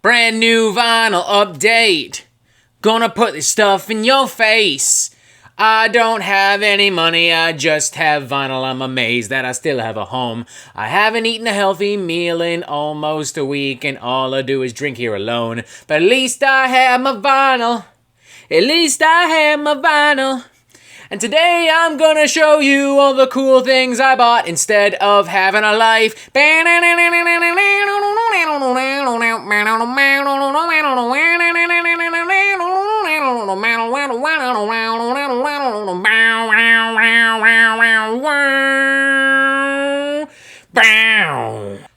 Brand new vinyl update. Gonna put this stuff in your face. I don't have any money, I just have vinyl. I'm amazed that I still have a home. I haven't eaten a healthy meal in almost a week, and all I do is drink here alone. But at least I have my vinyl. At least I have my vinyl. And today I'm gonna show you all the cool things I bought instead of having a life.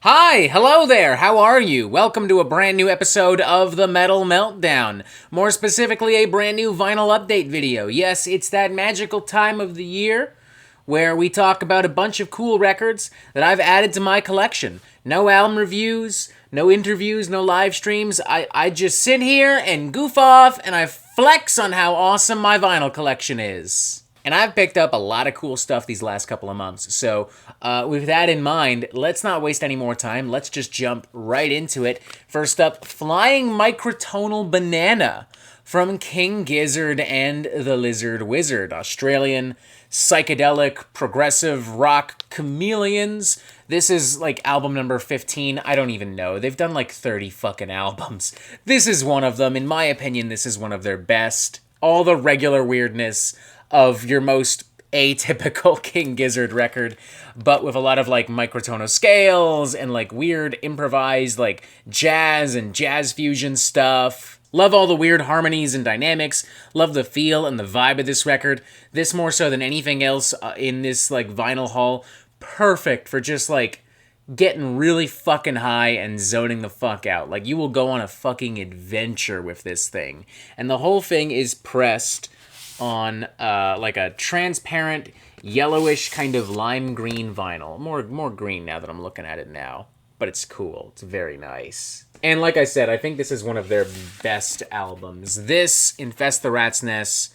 Hi, hello there, how are you? Welcome to a brand new episode of the Metal Meltdown. More specifically, a brand new vinyl update video. Yes, it's that magical time of the year where we talk about a bunch of cool records that I've added to my collection. No album reviews, no interviews, no live streams. I just sit here and goof off and I flex on how awesome my vinyl collection is. And I've picked up a lot of cool stuff these last couple of months. So with that in mind, let's not waste any more time. Let's just jump right into it. First up, Flying Microtonal Banana from King Gizzard and the Lizard Wizard. Australian psychedelic progressive rock chameleons. This is like album number 15. I don't even know. They've done like 30 fucking albums. This is one of them. In my opinion, this is one of their best. All the regular weirdness of your most atypical King Gizzard record, but with a lot of like microtonal scales and like weird improvised like jazz and jazz fusion stuff. Love all the weird harmonies and dynamics. Love the feel and the vibe of this record. This more so than anything else in this like vinyl haul. Perfect for just like getting really fucking high and zoning the fuck out. Like you will go on a fucking adventure with this thing. And the whole thing is pressed on like a transparent yellowish kind of lime green vinyl. More green now that I'm looking at it now, but it's cool. It's very nice. And like I said, I think this is one of their best albums. This, Infest the Rat's Nest,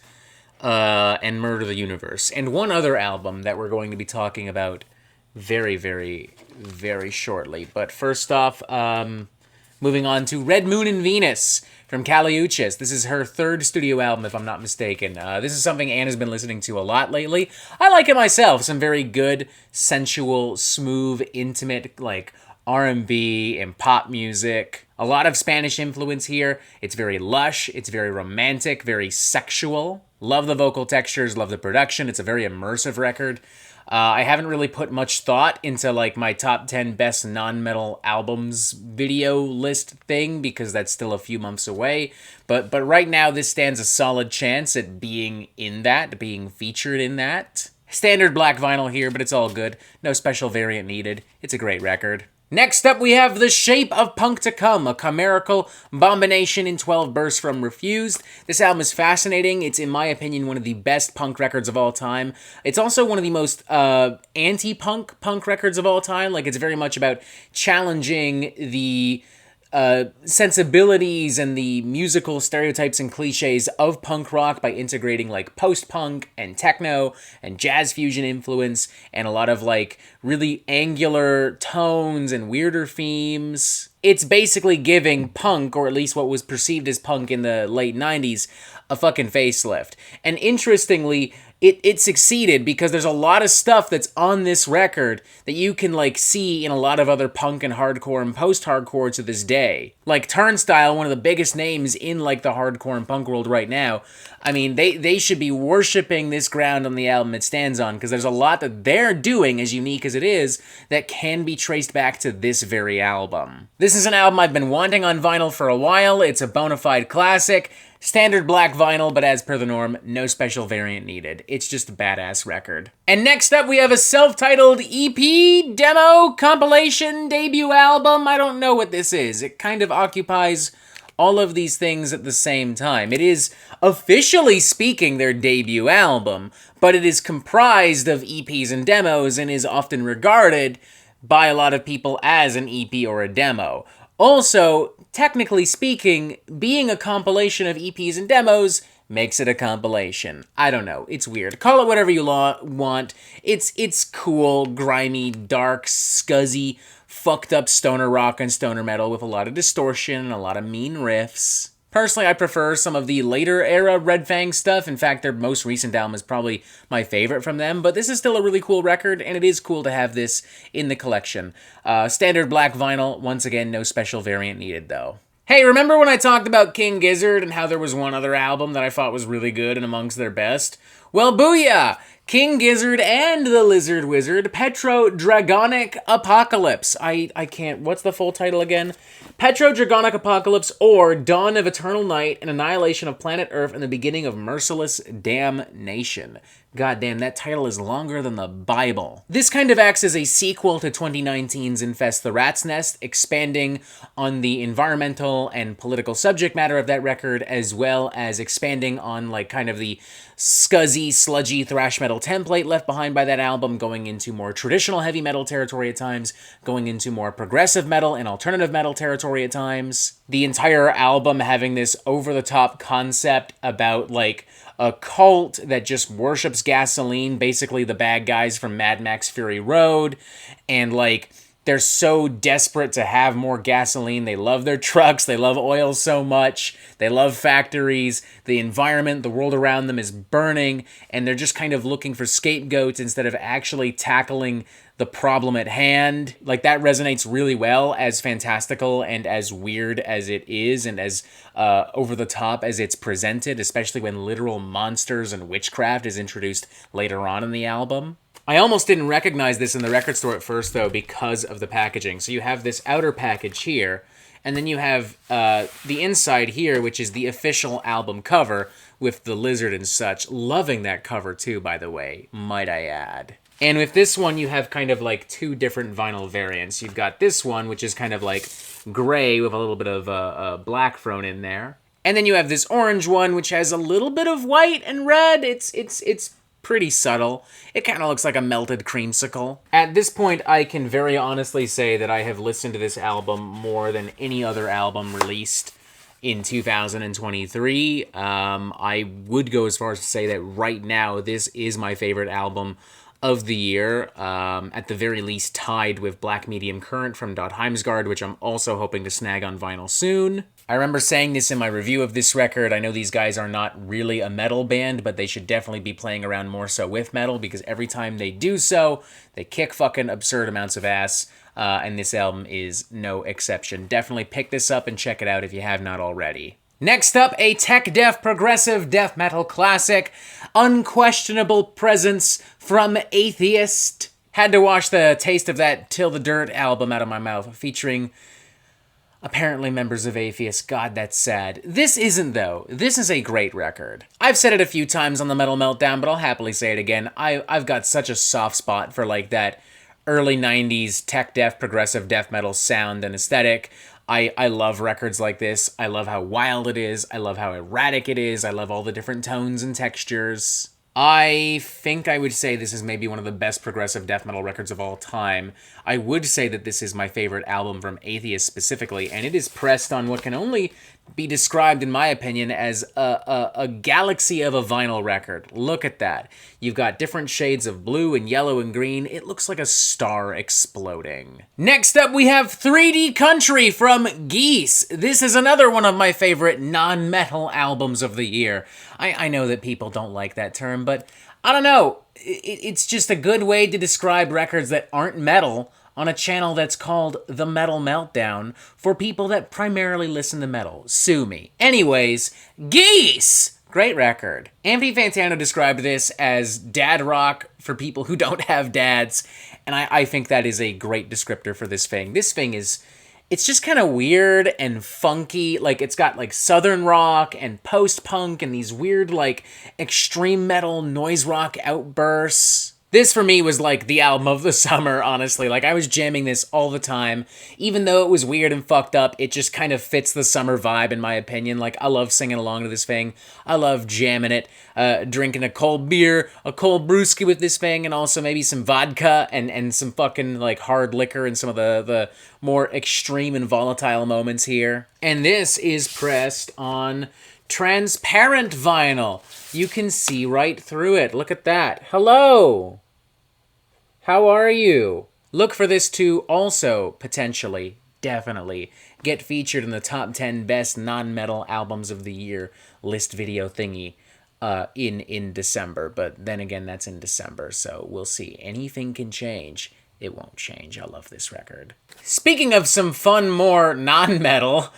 and Murder the Universe. And one other album that we're going to be talking about very, very, very shortly. But first off, moving on to Red Moon and Venus from Kaliuchas. This is her third studio album, if I'm not mistaken. This is something Anne has been listening to a lot lately. I like it myself. Some very good, sensual, smooth, intimate, like R&B and pop music. A lot of Spanish influence here. It's very lush. It's very romantic, very sexual. Love the vocal textures, love the production. It's a very immersive record. I haven't really put much thought into like my top 10 best non-metal albums video list thing because that's still a few months away. But right now this stands a solid chance at being in that, being featured in that. Standard black vinyl here, but it's all good. No special variant needed. It's a great record. Next up, we have The Shape of Punk to Come, a chimerical bombination in 12 bursts from Refused. This album is fascinating. It's, in my opinion, one of the best punk records of all time. It's also one of the most anti-punk punk records of all time. Like, it's very much about challenging the sensibilities and the musical stereotypes and cliches of punk rock by integrating like post-punk and techno and jazz fusion influence and a lot of like really angular tones and weirder themes. It's basically giving punk, or at least what was perceived as punk in the late 90s, a fucking facelift. And interestingly, it succeeded because there's a lot of stuff that's on this record that you can like see in a lot of other punk and hardcore and post-hardcore to this day. Like Turnstile, one of the biggest names in like the hardcore and punk world right now. I mean, they should be worshiping this ground on the album it stands on because there's a lot that they're doing, as unique as it is, that can be traced back to this very album. This is an album I've been wanting on vinyl for a while. It's a bona fide classic. Standard black vinyl, but as per the norm, no special variant needed. It's just a badass record. And next up, we have a self-titled EP, demo, compilation, debut album. I don't know what this is. It kind of occupies all of these things at the same time. It is, officially speaking, their debut album, but it is comprised of EPs and demos and is often regarded by a lot of people as an EP or a demo. Also, technically speaking, being a compilation of EPs and demos makes it a compilation. I don't know. It's weird. Call it whatever you want. It's cool, grimy, dark, scuzzy, fucked up stoner rock and stoner metal with a lot of distortion and a lot of mean riffs. Personally, I prefer some of the later era Red Fang stuff. In fact, their most recent album is probably my favorite from them, but this is still a really cool record, and it is cool to have this in the collection. Standard black vinyl, once again, no special variant needed though. Hey, remember when I talked about King Gizzard and how there was one other album that I thought was really good and amongst their best? Well, booyah! King Gizzard and the Lizard Wizard, Petro-Dragonic Apocalypse. I can't, what's the full title again? Petro-Dragonic Apocalypse, or Dawn of Eternal Night, and Annihilation of Planet Earth and the Beginning of Merciless Damnation. Goddamn, that title is longer than the Bible. This kind of acts as a sequel to 2019's Infest the Rat's Nest, expanding on the environmental and political subject matter of that record, as well as expanding on, like, kind of the scuzzy, sludgy thrash metal template left behind by that album, going into more traditional heavy metal territory at times, going into more progressive metal and alternative metal territory at times. The entire album having this over-the-top concept about, like, a cult that just worships gasoline, basically the bad guys from Mad Max Fury Road, and, like, they're so desperate to have more gasoline. They love their trucks. They love oil so much. They love factories. The environment, the world around them is burning, and they're just kind of looking for scapegoats instead of actually tackling the problem at hand. Like, that resonates really well, as fantastical and as weird as it is, and as over the top as it's presented, especially when literal monsters and witchcraft is introduced later on in the album. I almost didn't recognize this in the record store at first, though, because of the packaging. So you have this outer package here, and then you have the inside here, which is the official album cover with the lizard and such. Loving that cover, too, by the way, might I add. And with this one, you have kind of like two different vinyl variants. You've got this one, which is kind of like gray with a little bit of black thrown in there. And then you have this orange one, which has a little bit of white and red. It's pretty subtle. It kind of looks like a melted creamsicle. At this point, I can very honestly say that I have listened to this album more than any other album released in 2023. I would go as far as to say that right now, this is my favorite album of the year, at the very least tied with Black Medium Current from Dot Heimsgard, which I'm also hoping to snag on vinyl soon. I remember saying this in my review of this record. I know these guys are not really a metal band, but they should definitely be playing around more so with metal, because every time they do so, they kick fucking absurd amounts of ass, and this album is no exception. Definitely pick this up and check it out if you have not already. Next up, a tech death progressive death metal classic, Unquestionable Presence from Atheist. Had to wash the taste of that Till the Dirt album out of my mouth, featuring apparently members of Atheist. God, that's sad. This isn't, though. This is a great record. I've said it a few times on the Metal Meltdown, but I'll happily say it again. I've got such a soft spot for, like, that early 90s tech death progressive death metal sound and aesthetic. I love records like this. I love how wild it is. I love how erratic it is. I love all the different tones and textures. I think I would say this is maybe one of the best progressive death metal records of all time. I would say that this is my favorite album from Atheist specifically, and it is pressed on what can only be described, in my opinion, as a galaxy of a vinyl record. Look at that. You've got different shades of blue and yellow and green. It looks like a star exploding. Next up, we have 3D Country from Geese. This is another one of my favorite non-metal albums of the year. I know that people don't like that term, but I don't know. It's just a good way to describe records that aren't metal on a channel that's called The Metal Meltdown for people that primarily listen to metal. Sue me. Anyways, Geese! Great record. Anthony Fantano described this as dad rock for people who don't have dads, and I think that is a great descriptor for this thing. This thing is, it's just kind of weird and funky. Like, it's got, like, southern rock and post-punk and these weird, like, extreme metal noise rock outbursts. This, for me, was, like, the album of the summer, honestly. Like, I was jamming this all the time. Even though it was weird and fucked up, it just kind of fits the summer vibe, in my opinion. Like, I love singing along to this thing. I love jamming it, drinking a cold beer, a cold brewski with this thing, and also maybe some vodka and some fucking, like, hard liquor and some of the more extreme and volatile moments here. And this is pressed on transparent vinyl. You can see right through it. Look at that. Hello. How are you? Look for this to also potentially, definitely, get featured in the top 10 best non-metal albums of the year list video thingy in December. But then again, that's in December, so we'll see. Anything can change. It won't change. I love this record. Speaking of some fun, more non-metal,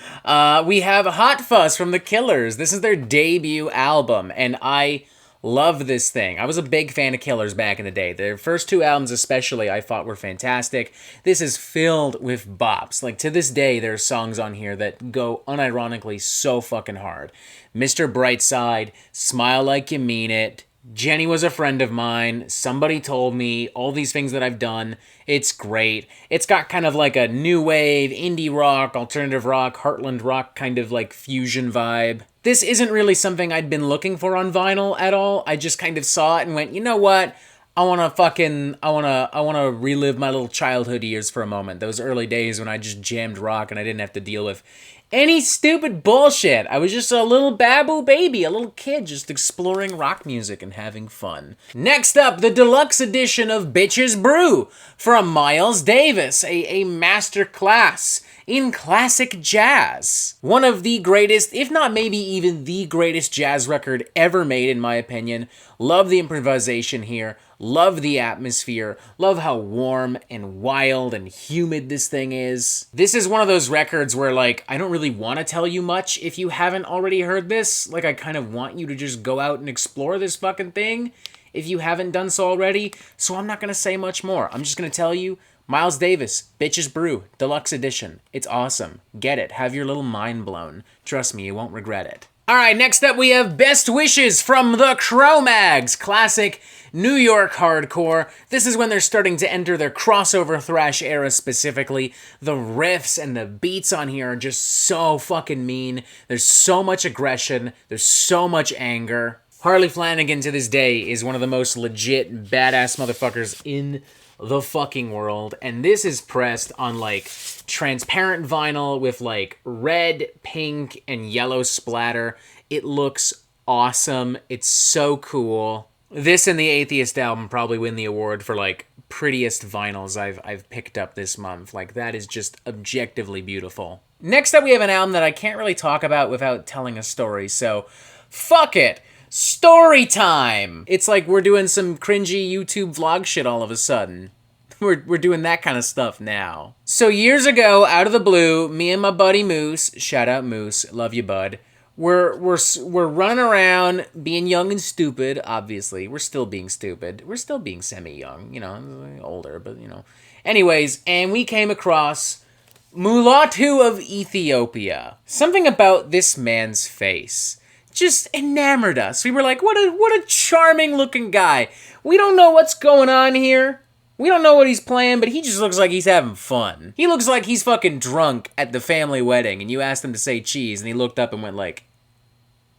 we have Hot Fuss from The Killers. This is their debut album, and I love this thing. I was a big fan of Killers back in the day. Their first two albums especially I thought were fantastic. This is filled with bops. Like, to this day, there are songs on here that go unironically so fucking hard. Mr. Brightside, Smile Like You Mean It, Jenny Was a Friend of Mine, Somebody Told Me, all these things that I've done. It's great. It's got kind of like a new wave, indie rock, alternative rock, heartland rock kind of like fusion vibe. This isn't really something I'd been looking for on vinyl at all. I just kind of saw it and went, you know what? I wanna relive my little childhood years for a moment. Those early days when I just jammed rock and I didn't have to deal with any stupid bullshit. I was just a little babu baby, a little kid just exploring rock music and having fun. Next up, the deluxe edition of Bitches Brew from Miles Davis, a master class in classic jazz. One of the greatest, if not maybe even the greatest jazz record ever made, in my opinion. Love the improvisation here. Love the atmosphere. Love how warm and wild and humid this thing is. This is one of those records where, like, I don't really want to tell you much if you haven't already heard this. Like, I kind of want you to just go out and explore this fucking thing if you haven't done so already. So I'm not going to say much more. I'm just going to tell you, Miles Davis, Bitches Brew, Deluxe Edition. It's awesome. Get it. Have your little mind blown. Trust me, you won't regret it. Alright, next up we have Best Wishes from the Cromags. Classic New York hardcore. This is when they're starting to enter their crossover thrash era specifically. The riffs and the beats on here are just so fucking mean. There's so much aggression. There's so much anger. Harley Flanagan to this day is one of the most legit badass motherfuckers in the fucking world, and this is pressed on like transparent vinyl with like red, pink, and yellow splatter. It looks awesome. It's so cool. This and the Atheist album probably win the award for like prettiest vinyls I've picked up this month. Like, that is just objectively beautiful. Next up we have an album that I can't really talk about without telling a story, so fuck it. Story time! It's like we're doing some cringy YouTube vlog shit all of a sudden. We're doing that kind of stuff now. So years ago, out of the blue, me and my buddy Moose, shout out Moose, love you bud, we're running around being young and stupid, obviously. We're still being stupid. We're still being semi-young, you know, older, but you know. Anyways, and we came across Mulatu of Ethiopia. Something about this man's face just enamored us. We were like, what a charming looking guy. We don't know what's going on here. We don't know what he's playing, but he just looks like he's having fun. He looks like he's fucking drunk at the family wedding, and you asked him to say cheese, and he looked up and went like...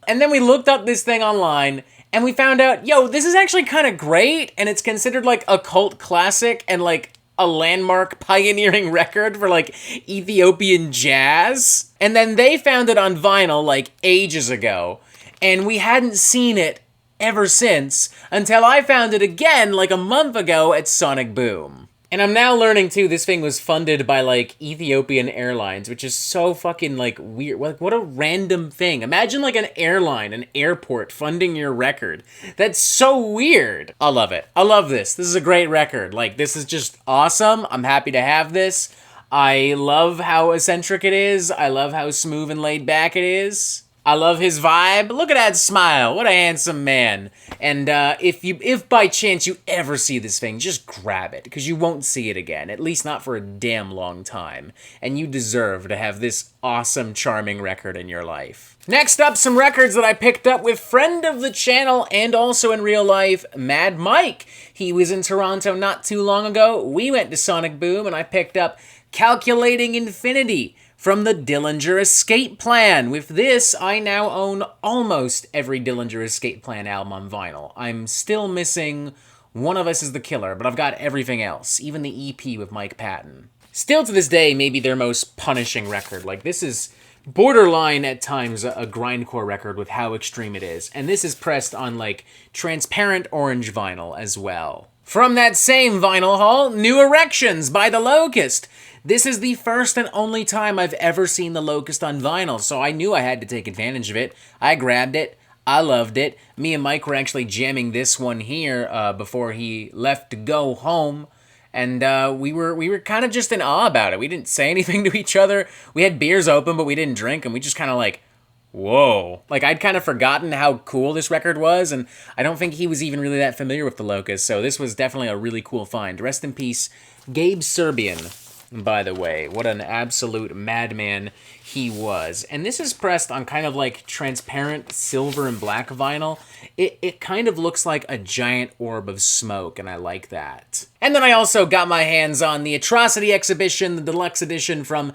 And then we looked up this thing online, and we found out, yo, this is actually kind of great, and it's considered like a cult classic and like a landmark pioneering record for like Ethiopian jazz. And then they found it on vinyl like ages ago, and we hadn't seen it ever since until I found it again like a month ago at Sonic Boom. And I'm now learning too, this thing was funded by like Ethiopian Airlines, which is so fucking like weird. Like, what a random thing. Imagine like an airline, an airport funding your record. That's so weird. I love it. I love this. This is a great record. Like, this is just awesome. I'm happy to have this. I love how eccentric it is. I love how smooth and laid back it is. I love his vibe. Look at that smile. What a handsome man. And if by chance you ever see this thing, just grab it, because you won't see it again, at least not for a damn long time. And you deserve to have this awesome, charming record in your life. Next up, some records that I picked up with friend of the channel and also in real life, Mad Mike. He was in Toronto not too long ago. We went to Sonic Boom and I picked up Calculating Infinity from the Dillinger Escape Plan. With this, I now own almost every Dillinger Escape Plan album on vinyl. I'm still missing One of Us is the Killer, but I've got everything else, even the EP with Mike Patton. Still to this day, maybe their most punishing record. Like, this is borderline at times a grindcore record with how extreme it is. And this is pressed on, like, transparent orange vinyl as well. From that same vinyl haul, New Erections by the Locust. This is the first and only time I've ever seen the Locust on vinyl, so I knew I had to take advantage of it. I grabbed it. I loved it. Me and Mike were actually jamming this one here before he left to go home. And we were kind of just in awe about it. We didn't say anything to each other. We had beers open, but we didn't drink, and we just kind of like, whoa. Like, I'd kind of forgotten how cool this record was, and I don't think he was even really that familiar with the Locust, so this was definitely a really cool find. Rest in peace, Gabe Serbian, by the way. What an absolute madman he was. And this is pressed on kind of like transparent silver and black vinyl. It kind of looks like a giant orb of smoke, and I like that. And then I also got my hands on the Atrocity Exhibition, the deluxe edition from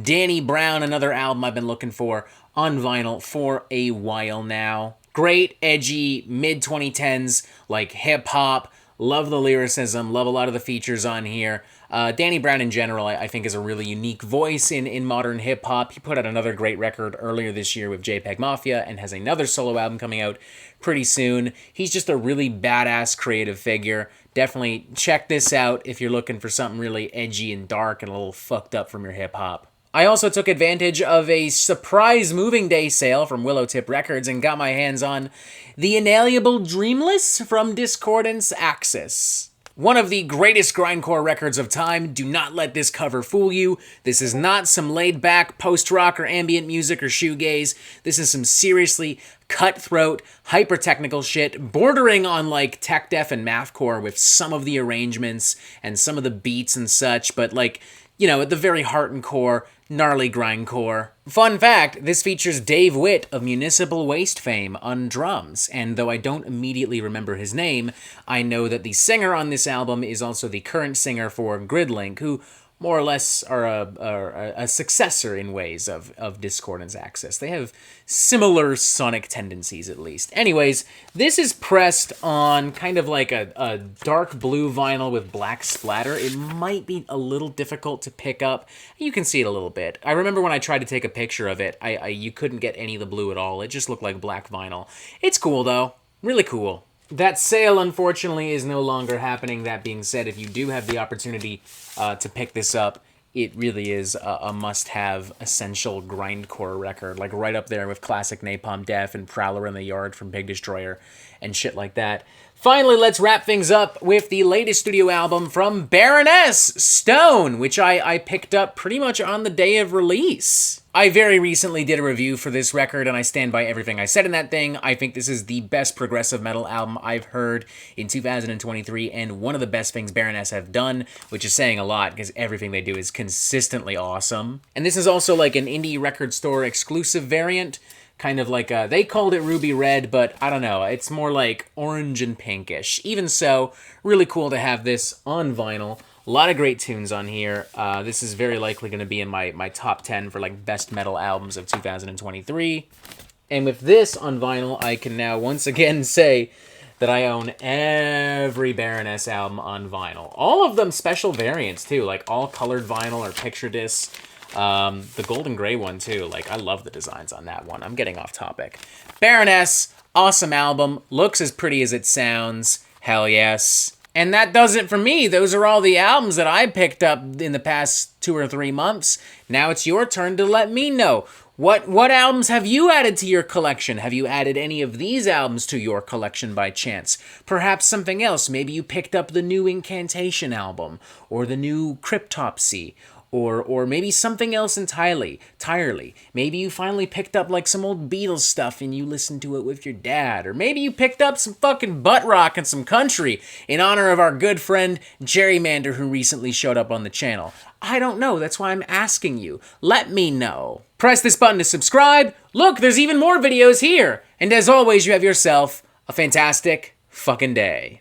Danny Brown, another album I've been looking for on vinyl for a while now. Great, edgy, mid-2010s, like hip-hop. Love the lyricism, love a lot of the features on here. Danny Brown in general, I think, is a really unique voice in modern hip-hop. He put out another great record earlier this year with JPEG Mafia and has another solo album coming out pretty soon. He's just a really badass creative figure. Definitely check this out if you're looking for something really edgy and dark and a little fucked up from your hip-hop. I also took advantage of a surprise moving day sale from Willowtip Records and got my hands on The Inalienable Dreamless from Discordance Axis. One of the greatest grindcore records of time. Do not let this cover fool you. This is not some laid-back post-rock or ambient music or shoegaze. This is some seriously cutthroat, hyper-technical shit, bordering on like tech def and mathcore with some of the arrangements and some of the beats and such, but like, you know, at the very heart and core, gnarly grindcore. Fun fact, this features Dave Witt of Municipal Waste fame on drums, and though I don't immediately remember his name, I know that the singer on this album is also the current singer for Gridlink, who more or less are a successor in ways of Discordance Axis. They have similar sonic tendencies, at least. Anyways, this is pressed on kind of like a dark blue vinyl with black splatter. It might be a little difficult to pick up. You can see it a little bit. I remember when I tried to take a picture of it, you couldn't get any of the blue at all. It just looked like black vinyl. It's cool, though. Really cool. That sale, unfortunately, is no longer happening. That being said, if you do have the opportunity to pick this up, it really is a must-have, essential grindcore record, like right up there with classic Napalm Death and Prowler in the Yard from Big Destroyer and shit like that. Finally, let's wrap things up with the latest studio album from Baroness, Stone, which I picked up pretty much on the day of release. I very recently did a review for this record, and I stand by everything I said in that thing. I think this is the best progressive metal album I've heard in 2023, and one of the best things Baroness have done, which is saying a lot, because everything they do is consistently awesome. And this is also like an indie record store exclusive variant, kind of like they called it Ruby Red, but I don't know, it's more like orange and pinkish. Even so, really cool to have this on vinyl. A lot of great tunes on here. This is very likely going to be in my top 10 for like best metal albums of 2023. And with this on vinyl, I can now once again say that I own every Baroness album on vinyl. All of them special variants too, like all colored vinyl or picture discs. The golden gray one too, like I love the designs on that one. I'm getting off topic. Baroness, awesome album, looks as pretty as it sounds, hell yes. And that does it for me. Those are all the albums that I picked up in the past 2 or 3 months. Now it's your turn to let me know. What albums have you added to your collection? Have you added any of these albums to your collection by chance? Perhaps something else. Maybe you picked up the new Incantation album, or the new Cryptopsy, or maybe something else entirely. Maybe you finally picked up like some old Beatles stuff and you listened to it with your dad. Or maybe you picked up some fucking butt rock and some country in honor of our good friend Gerrymander, who recently showed up on the channel. I don't know, that's why I'm asking you. Let me know. Press this button to subscribe. Look, there's even more videos here. And as always, you have yourself a fantastic fucking day.